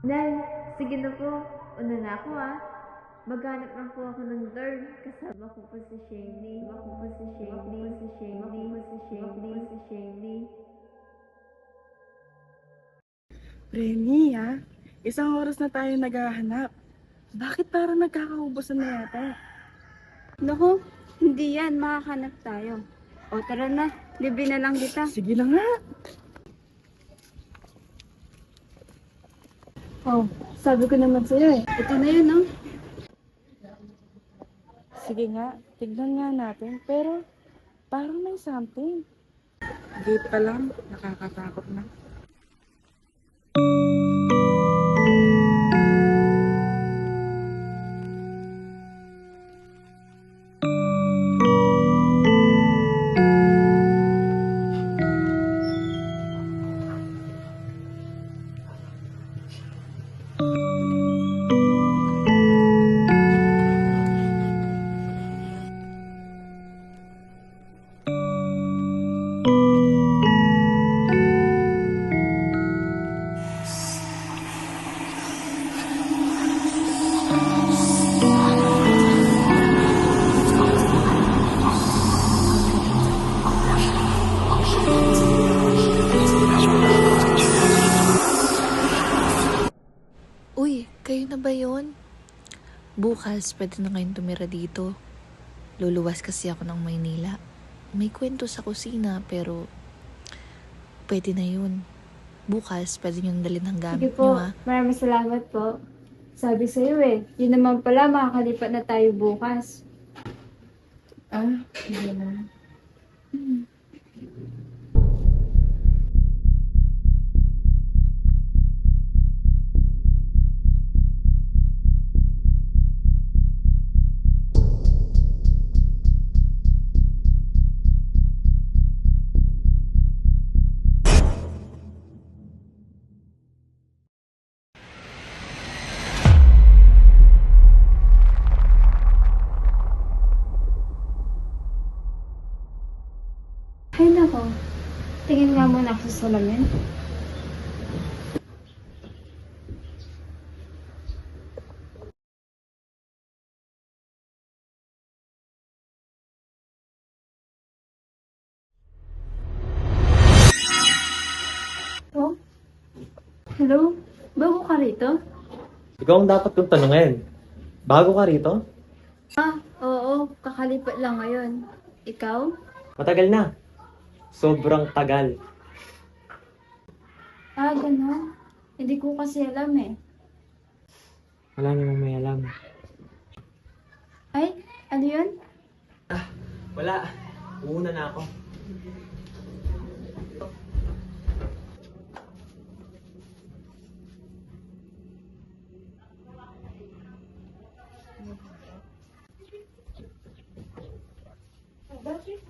Nay, sige na po. Una na ako ah. Maghanap lang po ako ng third. Kasama ko po si Shaylee. Ako po si Shaylee. Si Shaylee. Ako po si Shaylee. Si Shaylee. Remy, isang oras na tayo naghahanap. Bakit parang nagkakaubusan na yata? Naku, hindi yan. Makakanap tayo. O tara na, libre na lang kita. Sige na nga. Oh, sabi ko naman sa'yo eh. Ito na yun, no? Sige nga, tignan nga natin. Pero parang may something. Gate pa lang, nakakatakot na. Uy, kayo na ba yun? Bukas, pwede na kayong tumira dito. Luluwas kasi ako ng Maynila. May kwento sa kusina, pero pwede na yun. Bukas, pwede nyo dalhin ang Sige gamit po, nyo, ha? maraming salamat po. Sabi sa'yo eh, yun naman pala, makakalipat na tayo bukas. Sige na. Ay nako, tingin nga muna ako sa salamin. Oh? Hello? Bago ka rito? Ikaw ang dapat kong tanungin. Bago ka rito? Oo, kakalipat lang ngayon. Ikaw? Matagal na. Sobrang tagal. Ganun. Hindi ko kasi alam eh. Wala namang may alam. Ay, ano yun? Wala. Uuna na ako. Bakit?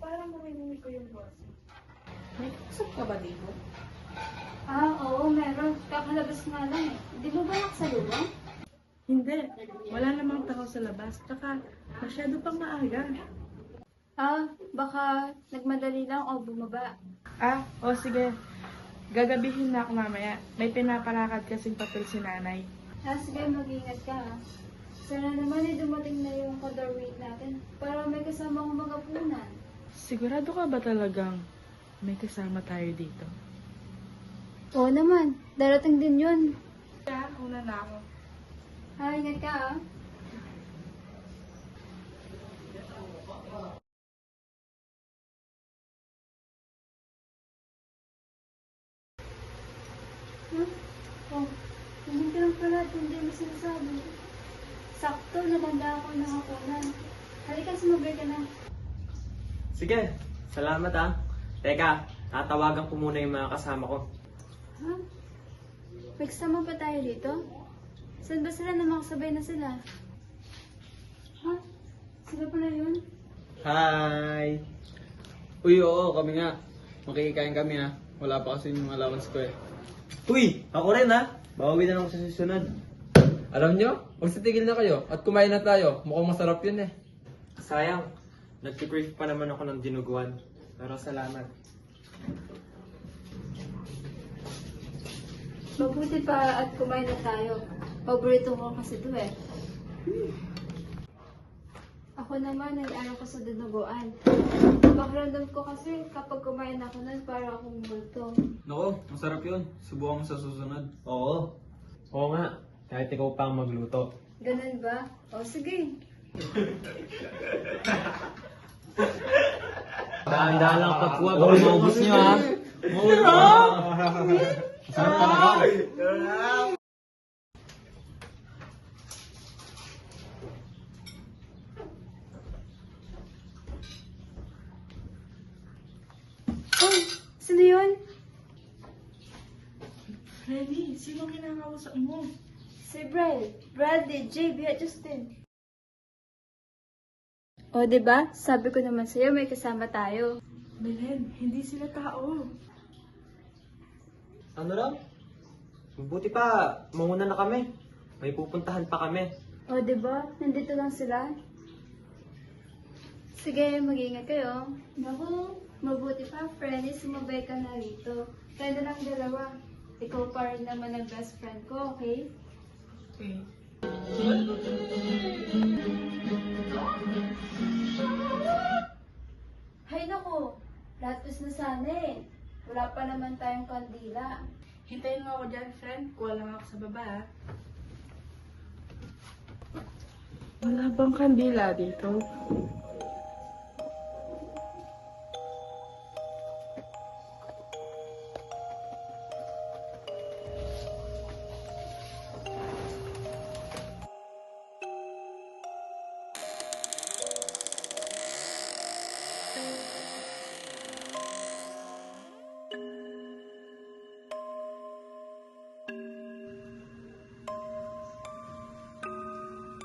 Parang marinig ko yung boss. May kusap ka ba dito? Oo, meron. Kakalabas nga lang eh. Di mo ba nakasalubong? Hindi. Wala namang tao sa labas. Tsaka masyado pang maaga. Baka nagmadali lang o bumaba. Sige. Gagabihin na ako mamaya. May pinapalakad kasing papel si nanay. Sige, mag-ingat ka ha. Sana naman dumating na yung counterweight natin para may kasama kong magapunan. Sigurado ka ba talagang may kasama tayo dito? Oo naman, darating din yun. Una na ako. Ingat ka ha. Hindi ka lang pala, hindi mo sinasabi. Sakto, naganda ako ng hapunan. Halika, sumabay ka na. Sige. Salamat ah. Teka, tatawagan ko muna yung mga kasama ko. May kasama pa tayo dito? Saan ba sila na makasabay na sila? Sila pala yun? Hi! Uy, oo, kami nga. Makikikain kami ha. Wala pa kasi yung allowance ko eh. Uy! Ako rin ah. Bawi na lang ako sa susunod. Alam nyo, magsitigil na kayo at kumain na tayo. Mukhang masarap yun eh. Sayang. Nag-crave pa naman ako ng dinuguan. Pero salamat. Mabuti pa at kumain na tayo. Paborito ko kasi ito eh. Ako naman ay ayaw ko sa dinuguan. Pakiramdam ko kasi kapag kumain ako nun, para akong multo. Nako, masarap yun. Subukan mo sa susunod. Oo. Oo nga. Kahit ikaw pa ang magluto. Ganun ba? O sige. Dahan-dahan lang pagkuha. Baka maubos niyo ha. Sarap talaga. Oh, sino yun? Freddy, sino kinakausap mo? Si Bradley, JB at Justin. O, diba? Sabi ko naman sa'yo, may kasama tayo. Belen, hindi sila tao. Ano lang? Mabuti pa, mauna na kami. May pupuntahan pa kami. O, diba? Nandito lang sila. Sige, mag-ingat kayo. Naku, mabuti pa, friend. Sumabay ka na rito. Tayo na lang dalawa. Ikaw pa rin naman ang best friend ko, okay? Okay. Hay naku, lahat na sana eh. Wala pa naman tayong kandila. Hintayin mo ako dyan, friend. Kuha lang ako sa baba, ha? Wala bang kandila dito?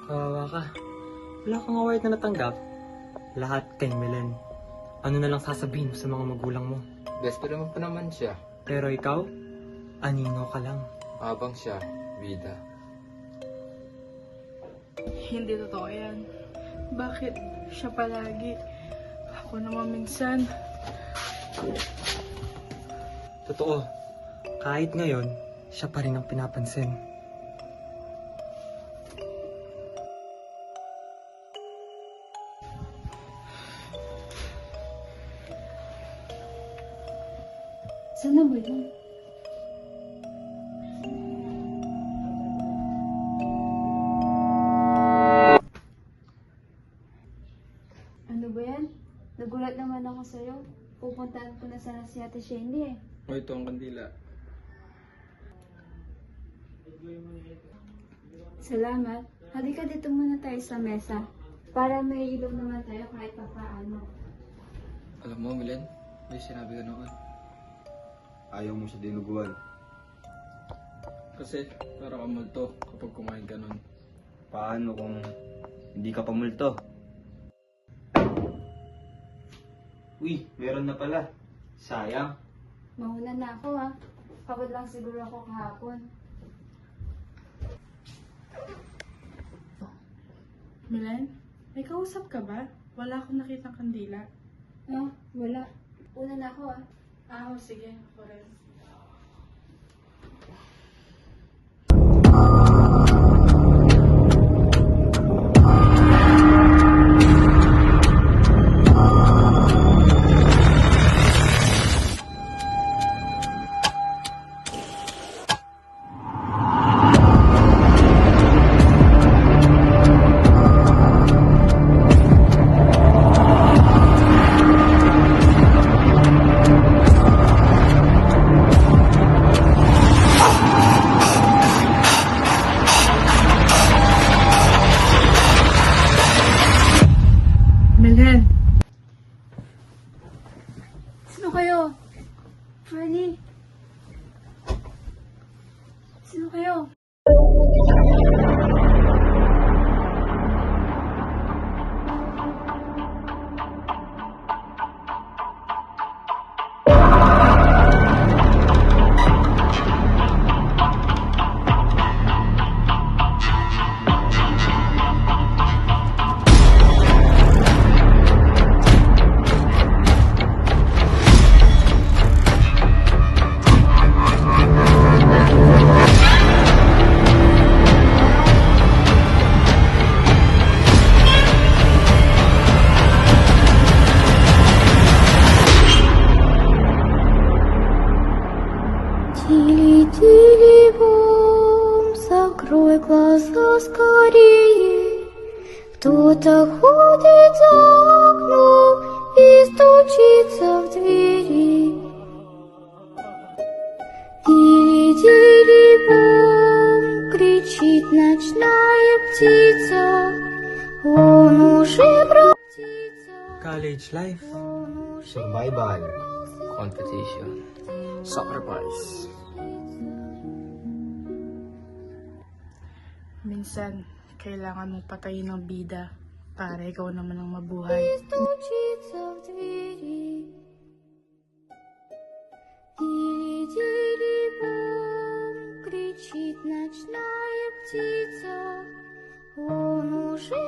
Kawawa ka. Wala kang award na natanggap. Lahat kay Melen. Ano na lang sasabihin mo sa mga magulang mo? Best friend mo pa naman siya. Pero ikaw, anino ka lang. Habang siya, bida. Hindi totoo yan. Bakit siya palagi? Ako naman minsan. Totoo. Kahit ngayon, siya pa rin ang pinapansin. Sana ba yun? Ano ba yan? Nagulat naman ako sa'yo. Pupuntahan ko na sana si Ate Shendy eh. O, ito ang kandila. Salamat. Halika dito muna tayo sa mesa. Para may ilog naman tayo kahit pa paano. Alam mo, Milen, may sinabi ka noon. Ayaw mo siya dinuguan. Kasi, para kang multo kapag kumain ka nun. Paano kung hindi ka pamulto? Uy, meron na pala. Sayang. Mauna na ako ha. Pagod lang siguro ako kahapon. Milen, may kausap ka ba? Wala akong nakitang kandila. Ah, wala. Una na ako ha. Sige. Ako rin. Milen, Sino kayo? Freddy? Sino kayo? Телефон, закрой глаза скорее. Кто-то ходит за окном и стучится в двери. Тили-тили-бом, кричит ночная птица. Он уже практится. College life. Survival. Competition. Sacrifice. Minsan, kailangan mong patayin ng bida para ikaw naman ang mabuhay. Стучится в двери. Тили-тили-бом, кричит ночная птица. Он уже